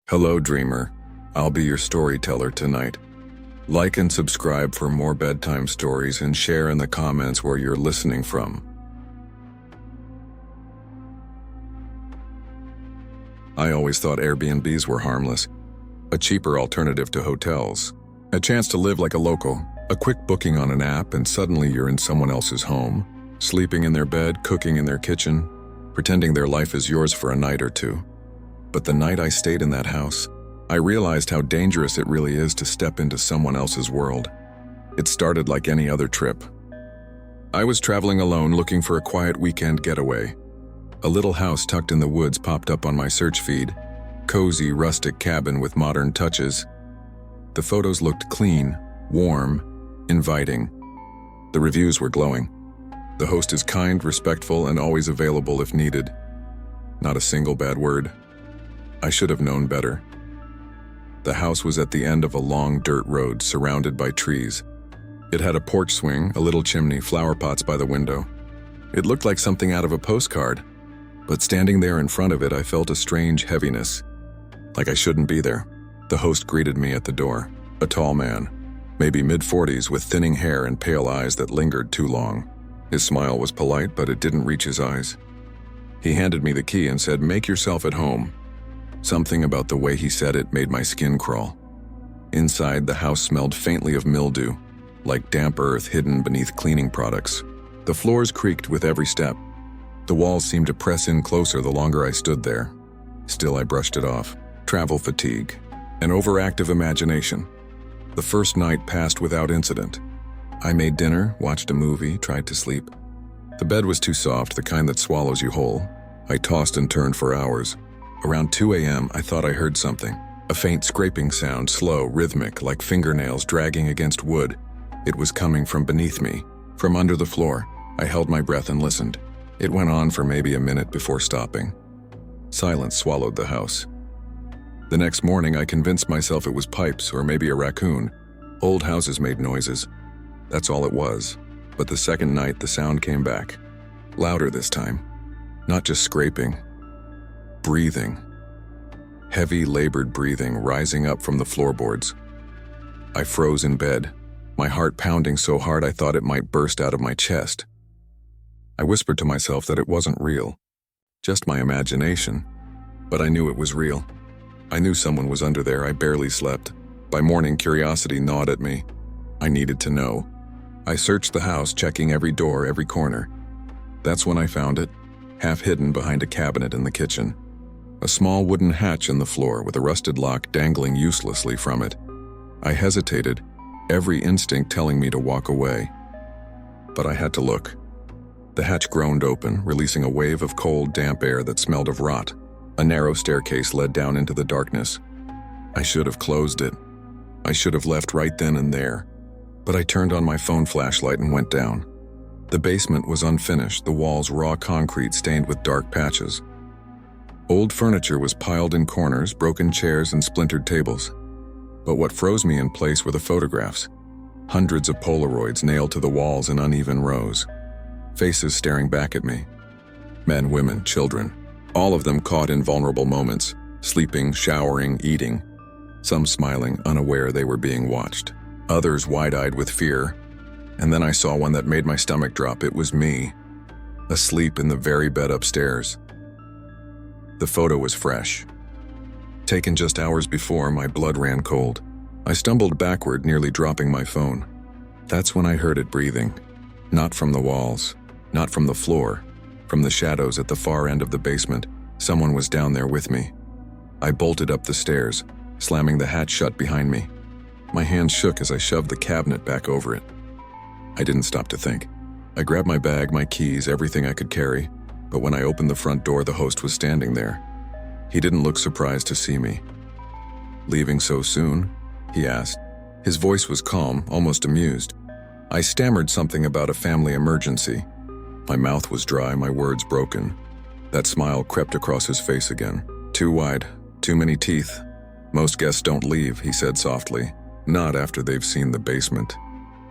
Hello, dreamer. I'll be your storyteller tonight. Like and subscribe for more bedtime stories and share in the comments where you're listening from. I always thought Airbnbs were harmless, a cheaper alternative to hotels. A chance to live like a local, a quick booking on an app and suddenly you're in someone else's home, sleeping in their bed, cooking in their kitchen, pretending their life is yours for a night or two. But the night I stayed in that house, I realized how dangerous it really is to step into someone else's world. It started like any other trip. I was traveling alone looking for a quiet weekend getaway. A little house tucked in the woods popped up on my search feed. Cozy, rustic cabin with modern touches. The photos looked clean, warm, inviting. The reviews were glowing. The host is kind, respectful, and always available if needed. Not a single bad word. I should have known better. The house was at the end of a long dirt road surrounded by trees. It had a porch swing, a little chimney, flower pots by the window. It looked like something out of a postcard, but standing there in front of it, I felt a strange heaviness, like I shouldn't be there. The host greeted me at the door, a tall man, maybe mid-40s with thinning hair and pale eyes that lingered too long. His smile was polite, but it didn't reach his eyes. He handed me the key and said, "Make yourself at home." Something about the way he said it made my skin crawl. Inside, the house smelled faintly of mildew, like damp earth hidden beneath cleaning products. The floors creaked with every step. The walls seemed to press in closer the longer I stood there. Still, I brushed it off. Travel fatigue. An overactive imagination. The first night passed without incident. I made dinner, watched a movie, tried to sleep. The bed was too soft, the kind that swallows you whole. I tossed and turned for hours. Around 2 a.m., I thought I heard something. A faint scraping sound, slow, rhythmic, like fingernails dragging against wood. It was coming from beneath me, from under the floor. I held my breath and listened. It went on for maybe a minute before stopping. Silence swallowed the house. The next morning, I convinced myself it was pipes or maybe a raccoon. Old houses made noises. That's all it was. But the second night, the sound came back. Louder this time. Not just scraping. Breathing. Heavy, labored breathing rising up from the floorboards. I froze in bed, my heart pounding so hard I thought it might burst out of my chest. I whispered to myself that it wasn't real, just my imagination, but I knew it was real. I knew someone was under there. I barely slept. By morning, curiosity gnawed at me. I needed to know. I searched the house, checking every door, every corner. That's when I found it, half hidden behind a cabinet in the kitchen. A small wooden hatch in the floor with a rusted lock dangling uselessly from it. I hesitated, every instinct telling me to walk away. But I had to look. The hatch groaned open, releasing a wave of cold, damp air that smelled of rot. A narrow staircase led down into the darkness. I should have closed it. I should have left right then and there. But I turned on my phone flashlight and went down. The basement was unfinished, the walls raw concrete stained with dark patches. Old furniture was piled in corners, broken chairs and splintered tables. But what froze me in place were the photographs. Hundreds of Polaroids nailed to the walls in uneven rows. Faces staring back at me. Men, women, children. All of them caught in vulnerable moments, sleeping, showering, eating. Some smiling, unaware they were being watched. Others wide-eyed with fear. And then I saw one that made my stomach drop. It was me, asleep in the very bed upstairs. The photo was fresh. Taken just hours before, my blood ran cold. I stumbled backward, nearly dropping my phone. That's when I heard it breathing. Not from the walls, not from the floor, from the shadows at the far end of the basement. Someone was down there with me. I bolted up the stairs, slamming the hatch shut behind me. My hands shook as I shoved the cabinet back over it. I didn't stop to think. I grabbed my bag, my keys, everything I could carry. But when I opened the front door, the host was standing there. He didn't look surprised to see me. "Leaving so soon?" he asked. His voice was calm, almost amused. I stammered something about a family emergency. My mouth was dry, my words broken. That smile crept across his face again. "Too wide, too many teeth. Most guests don't leave," he said softly. "Not after they've seen the basement."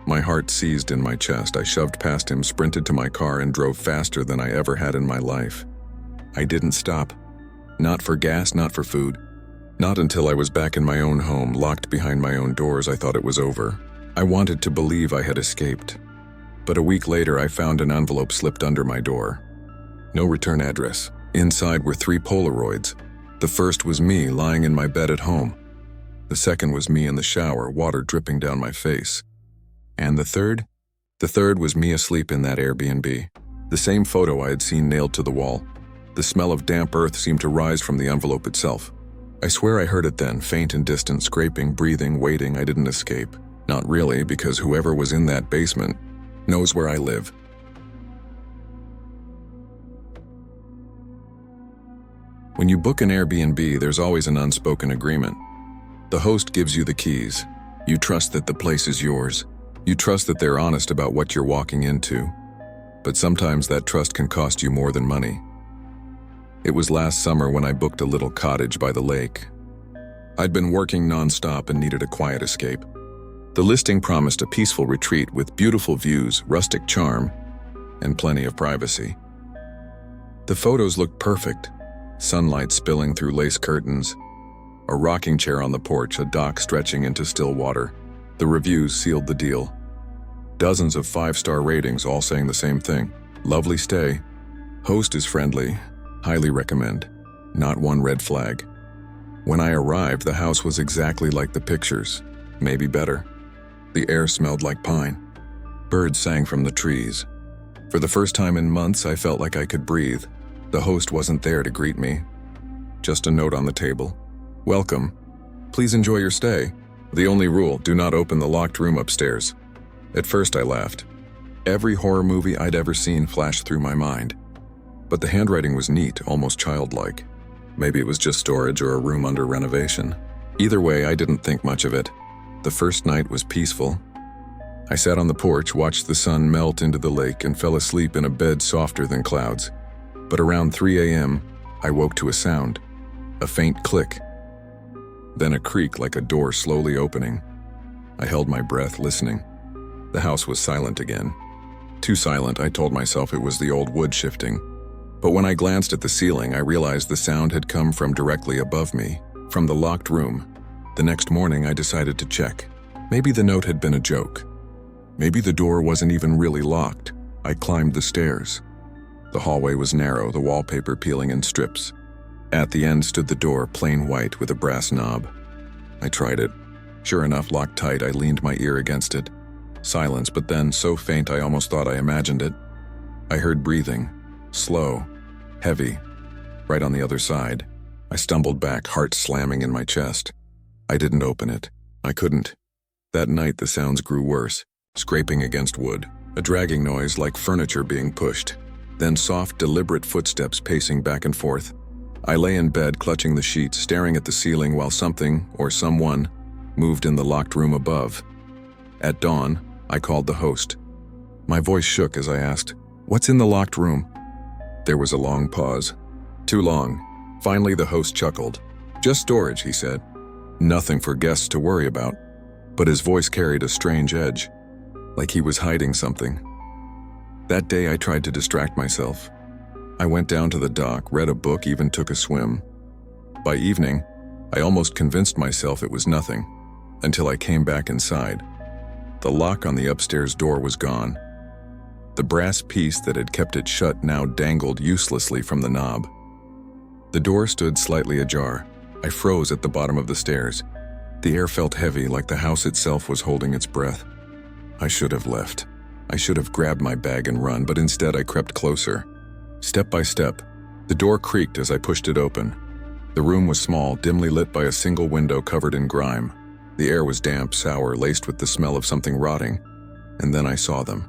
My heart seized in my chest. I shoved past him, sprinted to my car, and drove faster than I ever had in my life. I didn't stop. Not for gas, not for food. Not until I was back in my own home, locked behind my own doors, I thought it was over. I wanted to believe I had escaped. But a week later, I found an envelope slipped under my door. No return address. Inside were 3 Polaroids. The first was me lying in my bed at home. The second was me in the shower, water dripping down my face. And the third? The third was me asleep in that Airbnb. The same photo I had seen nailed to the wall. The smell of damp earth seemed to rise from the envelope itself. I swear I heard it then, faint and distant, scraping, breathing, waiting. I didn't escape. Not really, because whoever was in that basement knows where I live. When you book an Airbnb, there's always an unspoken agreement. The host gives you the keys. You trust that the place is yours. You trust that they're honest about what you're walking into. But sometimes that trust can cost you more than money. It was last summer when I booked a little cottage by the lake. I'd been working nonstop and needed a quiet escape. The listing promised a peaceful retreat with beautiful views, rustic charm, and plenty of privacy. The photos looked perfect. Sunlight spilling through lace curtains, a rocking chair on the porch, a dock stretching into still water. The reviews sealed the deal. Dozens of 5-star ratings, all saying the same thing. Lovely stay. Host is friendly. Highly recommend. Not one red flag. When I arrived, the house was exactly like the pictures, maybe better. The air smelled like pine. Birds sang from the trees. For the first time in months, I felt like I could breathe. The host wasn't there to greet me. Just a note on the table. Welcome. Please enjoy your stay. The only rule, do not open the locked room upstairs. At first I laughed. Every horror movie I'd ever seen flashed through my mind. But the handwriting was neat, almost childlike. Maybe it was just storage or a room under renovation. Either way, I didn't think much of it. The first night was peaceful. I sat on the porch, watched the sun melt into the lake, and fell asleep in a bed softer than clouds. But around 3 a.m., I woke to a sound. A faint click. Then a creak like a door slowly opening. I held my breath, listening. The house was silent again. Too silent, I told myself it was the old wood shifting. But when I glanced at the ceiling, I realized the sound had come from directly above me, from the locked room. The next morning, I decided to check. Maybe the note had been a joke. Maybe the door wasn't even really locked. I climbed the stairs. The hallway was narrow, the wallpaper peeling in strips. At the end stood the door, plain white with a brass knob. I tried it. Sure enough, locked tight, I leaned my ear against it. Silence, but then so faint I almost thought I imagined it. I heard breathing. Slow. Heavy. Right on the other side. I stumbled back, heart slamming in my chest. I didn't open it. I couldn't. That night the sounds grew worse. Scraping against wood. A dragging noise like furniture being pushed. Then soft, deliberate footsteps pacing back and forth. I lay in bed, clutching the sheets, staring at the ceiling while something, or someone, moved in the locked room above. At dawn, I called the host. My voice shook as I asked, "What's in the locked room?" There was a long pause. Too long. Finally, the host chuckled. "Just storage," he said. Nothing for guests to worry about. But his voice carried a strange edge, like he was hiding something. That day I tried to distract myself. I went down to the dock, read a book, even took a swim. By evening, I almost convinced myself it was nothing, until I came back inside. The lock on the upstairs door was gone. The brass piece that had kept it shut now dangled uselessly from the knob. The door stood slightly ajar. I froze at the bottom of the stairs. The air felt heavy, like the house itself was holding its breath. I should have left. I should have grabbed my bag and run, but instead I crept closer. Step by step, the door creaked as I pushed it open. The room was small, dimly lit by a single window covered in grime. The air was damp, sour, laced with the smell of something rotting. And then I saw them.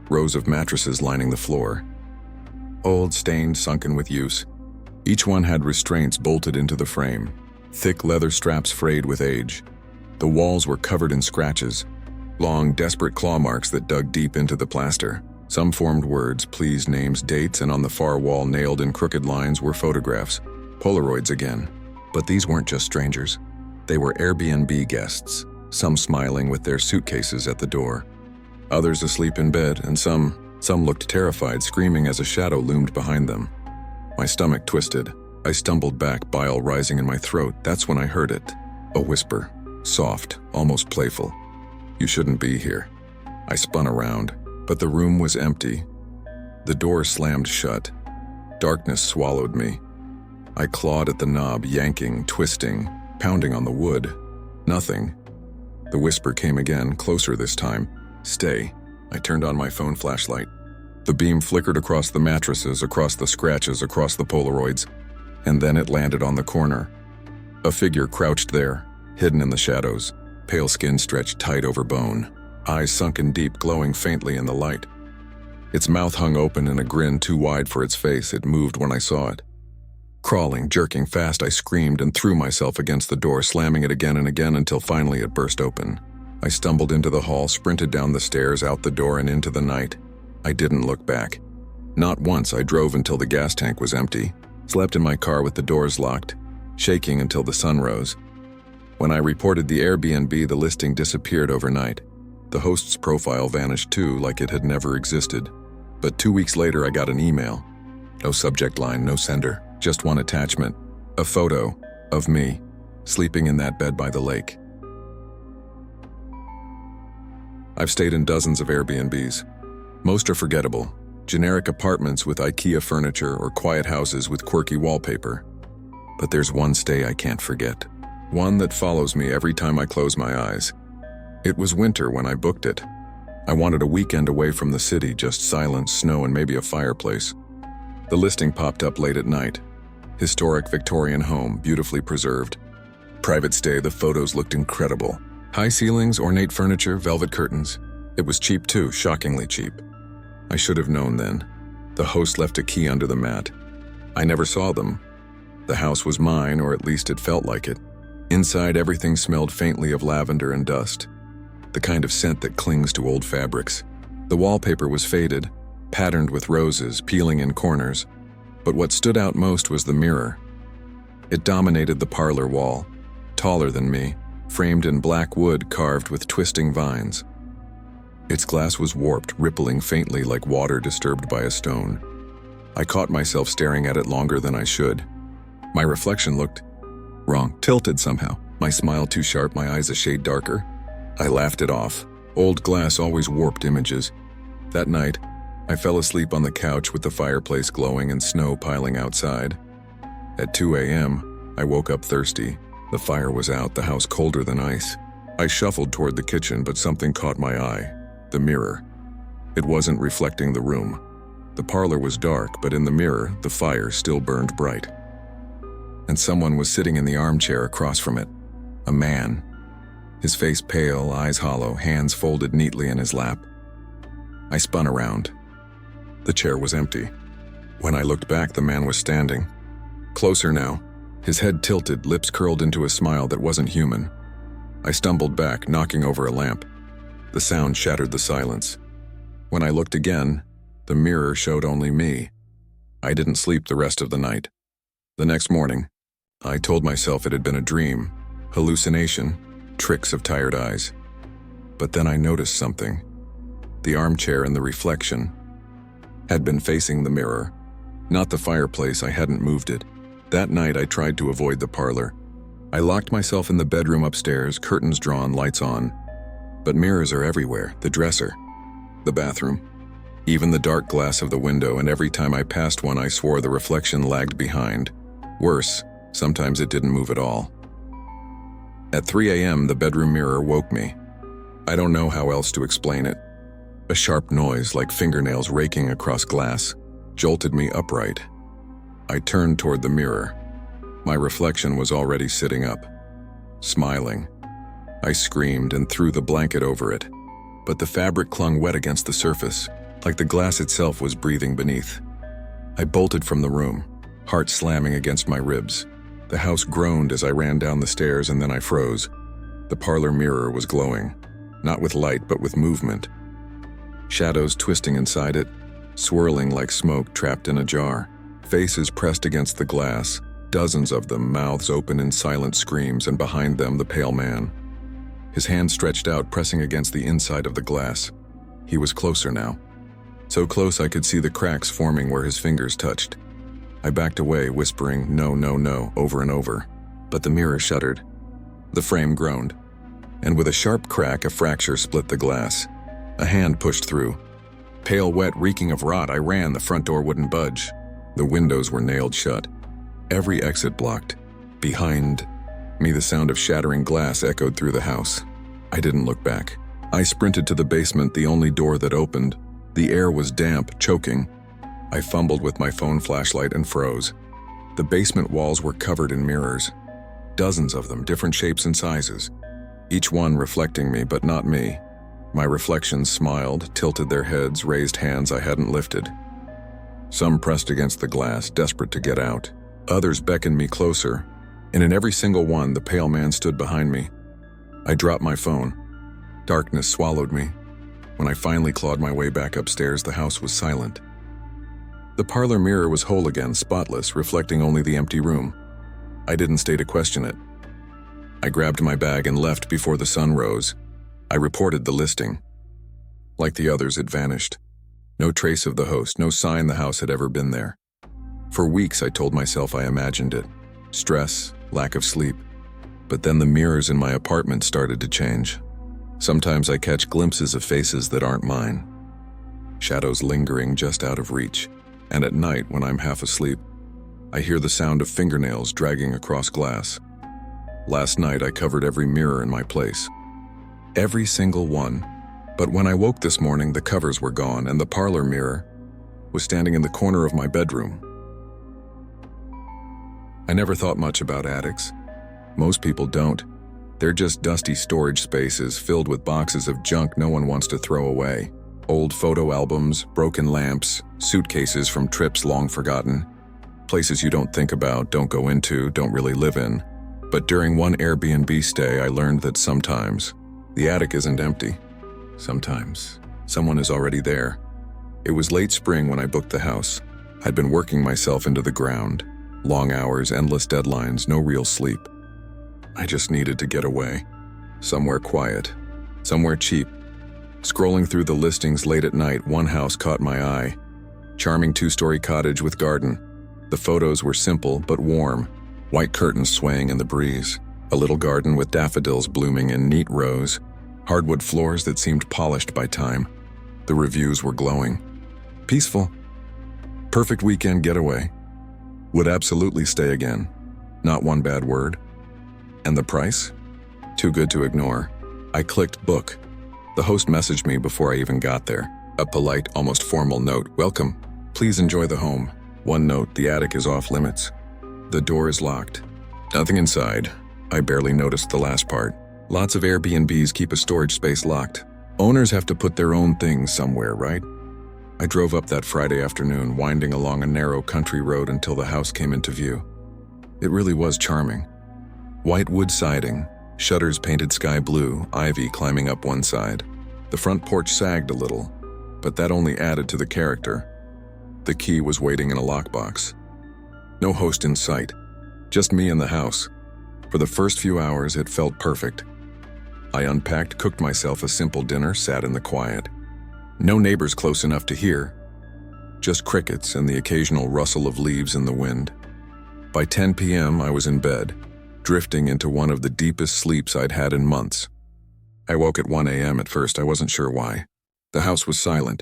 Rows of mattresses lining the floor. Old, stained, sunken with use. Each one had restraints bolted into the frame. Thick leather straps frayed with age. The walls were covered in scratches. Long, desperate claw marks that dug deep into the plaster. Some formed words, please, names, dates, and on the far wall, nailed in crooked lines, were photographs. Polaroids again. But these weren't just strangers. They were Airbnb guests, some smiling with their suitcases at the door. Others asleep in bed, and some looked terrified, screaming as a shadow loomed behind them. My stomach twisted. I stumbled back, bile rising in my throat. That's when I heard it. A whisper, soft, almost playful. "You shouldn't be here." I spun around, but the room was empty. The door slammed shut. Darkness swallowed me. I clawed at the knob, yanking, twisting, pounding on the wood. Nothing. The whisper came again, closer this time. "Stay." I turned on my phone flashlight. The beam flickered across the mattresses, across the scratches, across the Polaroids, and then it landed on the corner. A figure crouched there, hidden in the shadows, pale skin stretched tight over bone, eyes sunken deep, glowing faintly in the light. Its mouth hung open in a grin too wide for its face. It moved when I saw it. Crawling, jerking fast, I screamed and threw myself against the door, slamming it again and again until finally it burst open. I stumbled into the hall, sprinted down the stairs, out the door, and into the night. I didn't look back. Not once. I drove until the gas tank was empty, slept in my car with the doors locked, shaking until the sun rose. When I reported the Airbnb, the listing disappeared overnight. The host's profile vanished too, like it had never existed. But 2 weeks later, I got an email. No subject line, no sender, just one attachment. A photo of me, sleeping in that bed by the lake. I've stayed in dozens of Airbnbs. Most are forgettable, generic apartments with IKEA furniture or quiet houses with quirky wallpaper. But there's one stay I can't forget. One that follows me every time I close my eyes. It was winter when I booked it. I wanted a weekend away from the city, just silence, snow, and maybe a fireplace. The listing popped up late at night. Historic Victorian home, beautifully preserved. Private stay, the photos looked incredible. High ceilings, ornate furniture, velvet curtains. It was cheap too, shockingly cheap. I should have known then. The host left a key under the mat. I never saw them. The house was mine, or at least it felt like it. Inside, everything smelled faintly of lavender and dust, the kind of scent that clings to old fabrics. The wallpaper was faded, patterned with roses, peeling in corners. But what stood out most was the mirror. It dominated the parlor wall, taller than me, framed in black wood carved with twisting vines. Its glass was warped, rippling faintly like water disturbed by a stone. I caught myself staring at it longer than I should. My reflection looked wrong, tilted somehow. My smile too sharp, my eyes a shade darker. I laughed it off. Old glass always warped images. That night, I fell asleep on the couch with the fireplace glowing and snow piling outside. At 2 a.m., I woke up thirsty. The fire was out, the house colder than ice. I shuffled toward the kitchen, but something caught my eye. The mirror. It wasn't reflecting the room. The parlor was dark, but in the mirror, the fire still burned bright. And someone was sitting in the armchair across from it. A man. His face pale, eyes hollow, hands folded neatly in his lap. I spun around. The chair was empty. When I looked back, the man was standing. Closer now. His head tilted, lips curled into a smile that wasn't human. I stumbled back, knocking over a lamp. The sound shattered the silence. When I looked again, the mirror showed only me. I didn't sleep the rest of the night. The next morning, I told myself it had been a dream, hallucination, tricks of tired eyes. But then I noticed something. The armchair and the reflection had been facing the mirror, not the fireplace. I hadn't moved it. That night, I tried to avoid the parlor. I locked myself in the bedroom upstairs, curtains drawn, lights on. But mirrors are everywhere, the dresser, the bathroom, even the dark glass of the window, and every time I passed one, I swore the reflection lagged behind. Worse, sometimes it didn't move at all. At 3 a.m., the bedroom mirror woke me. I don't know how else to explain it. A sharp noise, like fingernails raking across glass, jolted me upright. I turned toward the mirror. My reflection was already sitting up, smiling. I screamed and threw the blanket over it, but the fabric clung wet against the surface, like the glass itself was breathing beneath. I bolted from the room, heart slamming against my ribs. The house groaned as I ran down the stairs, and then I froze. The parlor mirror was glowing, not with light but with movement. Shadows twisting inside it, swirling like smoke trapped in a jar. Faces pressed against the glass, dozens of them, mouths open in silent screams, and behind them the pale man. His hand stretched out, pressing against the inside of the glass. He was closer now. So close I could see the cracks forming where his fingers touched. I backed away, whispering, "No, no, no," over and over. But the mirror shuddered. The frame groaned. And with a sharp crack, a fracture split the glass. A hand pushed through. Pale, wet, reeking of rot, I ran. The front door wouldn't budge. The windows were nailed shut. Every exit blocked. Behind me, the sound of shattering glass echoed through the house. I didn't look back. I sprinted to the basement, the only door that opened. The air was damp, choking. I fumbled with my phone flashlight and froze. The basement walls were covered in mirrors. Dozens of them, different shapes and sizes. Each one reflecting me, but not me. My reflections smiled, tilted their heads, raised hands I hadn't lifted. Some pressed against the glass, desperate to get out. Others beckoned me closer, and in every single one, the pale man stood behind me. I dropped my phone. Darkness swallowed me. When I finally clawed my way back upstairs, the house was silent. The parlor mirror was whole again, spotless, reflecting only the empty room. I didn't stay to question it. I grabbed my bag and left before the sun rose. I reported the listing. Like the others, it vanished. No trace of the host, no sign the house had ever been there. For weeks, I told myself I imagined it. Stress, lack of sleep. But then the mirrors in my apartment started to change. Sometimes I catch glimpses of faces that aren't mine. Shadows lingering just out of reach. And at night, when I'm half asleep, I hear the sound of fingernails dragging across glass. Last night, I covered every mirror in my place. Every single one. But when I woke this morning, the covers were gone, and the parlor mirror was standing in the corner of my bedroom. I never thought much about attics. Most people don't. They're just dusty storage spaces filled with boxes of junk no one wants to throw away. Old photo albums, broken lamps, suitcases from trips long forgotten. Places you don't think about, don't go into, don't really live in. But during one Airbnb stay, I learned that sometimes the attic isn't empty. Sometimes someone is already there. It was late spring when I booked the house. I'd been working myself into the ground. Long hours, endless deadlines, no real sleep. I just needed to get away. Somewhere quiet. Somewhere cheap. Scrolling through the listings late at night, one house caught my eye. Charming two-story cottage with garden. The photos were simple but warm. White curtains swaying in the breeze. A little garden with daffodils blooming in neat rows. Hardwood floors that seemed polished by time. The reviews were glowing. Peaceful. Perfect weekend getaway. Would absolutely stay again. Not one bad word. And the price? Too good to ignore. I clicked book. The host messaged me before I even got there. A polite, almost formal note. "Welcome. Please enjoy the home." One note, "The attic is off limits. The door is locked." Nothing inside. I barely noticed the last part. Lots of Airbnbs keep a storage space locked. Owners have to put their own things somewhere, right? I drove up that Friday afternoon, winding along a narrow country road until the house came into view. It really was charming. White wood siding, shutters painted sky blue, ivy climbing up one side. The front porch sagged a little, but that only added to the character. The key was waiting in a lockbox. No host in sight, just me in the house. For the first few hours, it felt perfect. I unpacked, cooked myself a simple dinner, sat in the quiet. No neighbors close enough to hear. Just crickets and the occasional rustle of leaves in the wind. By 10 p.m., I was in bed, drifting into one of the deepest sleeps I'd had in months. I woke at 1 a.m. At first, I wasn't sure why. The house was silent.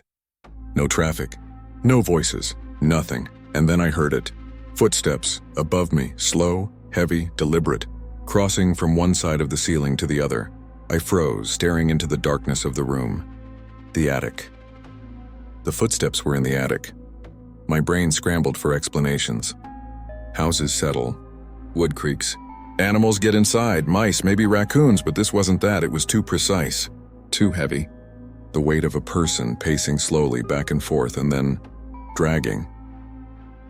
No traffic. No voices. Nothing. And then I heard it. Footsteps, above me, slow, heavy, deliberate, crossing from one side of the ceiling to the other. I froze, staring into the darkness of the room. The attic. The footsteps were in the attic. My brain scrambled for explanations. Houses settle. Wood creaks. Animals get inside. Mice, maybe raccoons, but this wasn't that. It was too precise. Too heavy. The weight of a person pacing slowly back and forth and then dragging.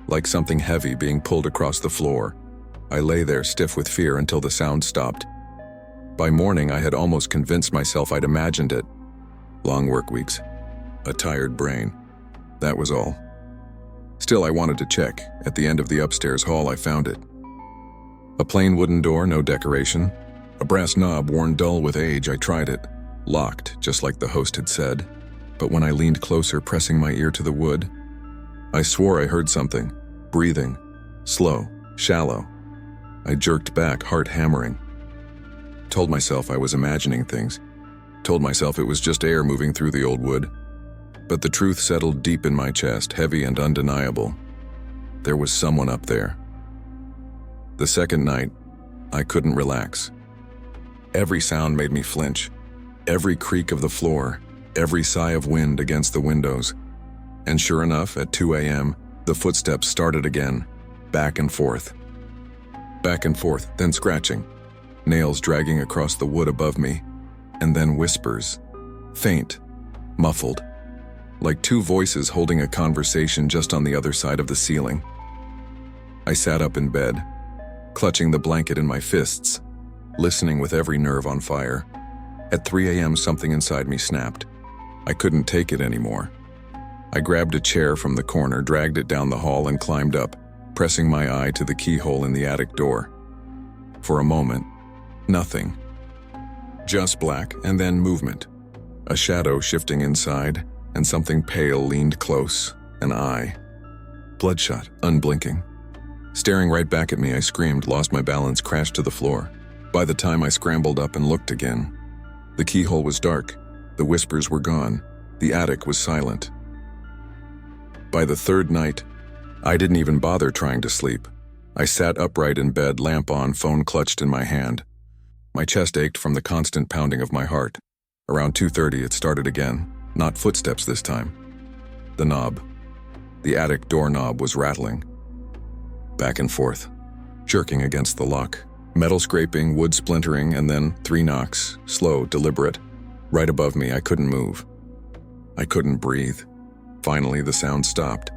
Like something heavy being pulled across the floor. I lay there stiff with fear until the sound stopped. By morning, I had almost convinced myself I'd imagined it. Long work weeks. A tired brain. That was all. Still, I wanted to check. At the end of the upstairs hall, I found it. A plain wooden door, no decoration. A brass knob worn dull with age. I tried it. Locked, just like the host had said. But when I leaned closer, pressing my ear to the wood, I swore I heard something. Breathing. Slow. Shallow. I jerked back, heart hammering. Told myself I was imagining things. Told myself it was just air moving through the old wood. But the truth settled deep in my chest, heavy and undeniable. There was someone up there. The second night, I couldn't relax. Every sound made me flinch. Every creak of the floor, every sigh of wind against the windows. And sure enough, at 2 a.m., the footsteps started again, back and forth. Back and forth, then scratching, nails dragging across the wood above me, and then whispers, faint, muffled, like two voices holding a conversation just on the other side of the ceiling. I sat up in bed, clutching the blanket in my fists, listening with every nerve on fire. At 3 a.m., something inside me snapped. I couldn't take it anymore. I grabbed a chair from the corner, dragged it down the hall, and climbed up, pressing my eye to the keyhole in the attic door. For a moment, nothing. Just black, and then movement. A shadow shifting inside, and something pale leaned close, an eye. Bloodshot, unblinking. Staring right back at me, I screamed, lost my balance, crashed to the floor. By the time I scrambled up and looked again, the keyhole was dark, the whispers were gone, the attic was silent. By the third night, I didn't even bother trying to sleep. I sat upright in bed, lamp on, phone clutched in my hand. My chest ached from the constant pounding of my heart. Around 2:30, it started again, not footsteps this time. The knob. The attic doorknob was rattling. Back and forth, jerking against the lock. Metal scraping, wood splintering, and then 3 knocks, slow, deliberate. Right above me, I couldn't move. I couldn't breathe. Finally, the sound stopped.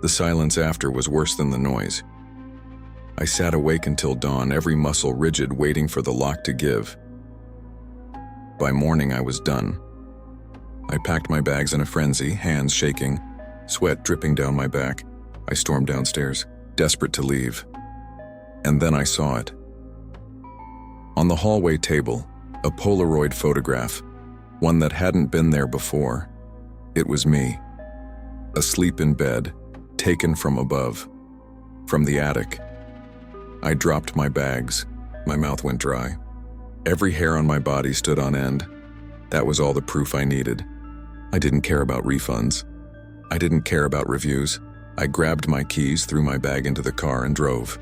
The silence after was worse than the noise. I sat awake until dawn, every muscle rigid, waiting for the lock to give. By morning, I was done. I packed my bags in a frenzy, hands shaking, sweat dripping down my back. I stormed downstairs, desperate to leave. And then I saw it. On the hallway table, a Polaroid photograph, one that hadn't been there before. It was me, asleep in bed, taken from above, from the attic. I dropped my bags. My mouth went dry. Every hair on my body stood on end. That was all the proof I needed. I didn't care about refunds. I didn't care about reviews. I grabbed my keys, threw my bag into the car, and drove.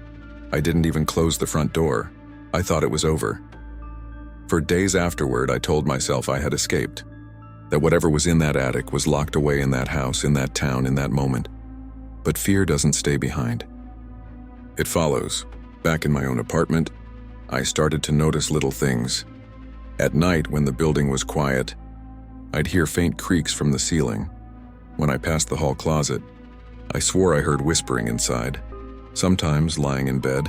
I didn't even close the front door. I thought it was over. For days afterward, I told myself I had escaped, that whatever was in that attic was locked away in that house, in that town, in that moment. But fear doesn't stay behind. It follows. Back in my own apartment, I started to notice little things. At night, when the building was quiet, I'd hear faint creaks from the ceiling. When I passed the hall closet, I swore I heard whispering inside. Sometimes, lying in bed,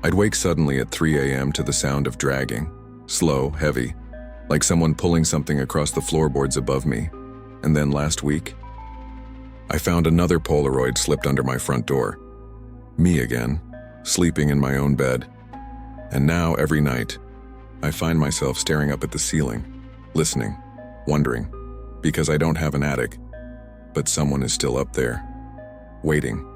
I'd wake suddenly at 3 a.m. to the sound of dragging, slow, heavy, like someone pulling something across the floorboards above me. And then last week, I found another Polaroid slipped under my front door. Me again, sleeping in my own bed. And now, every night, I find myself staring up at the ceiling, listening, wondering, because I don't have an attic, but someone is still up there, waiting.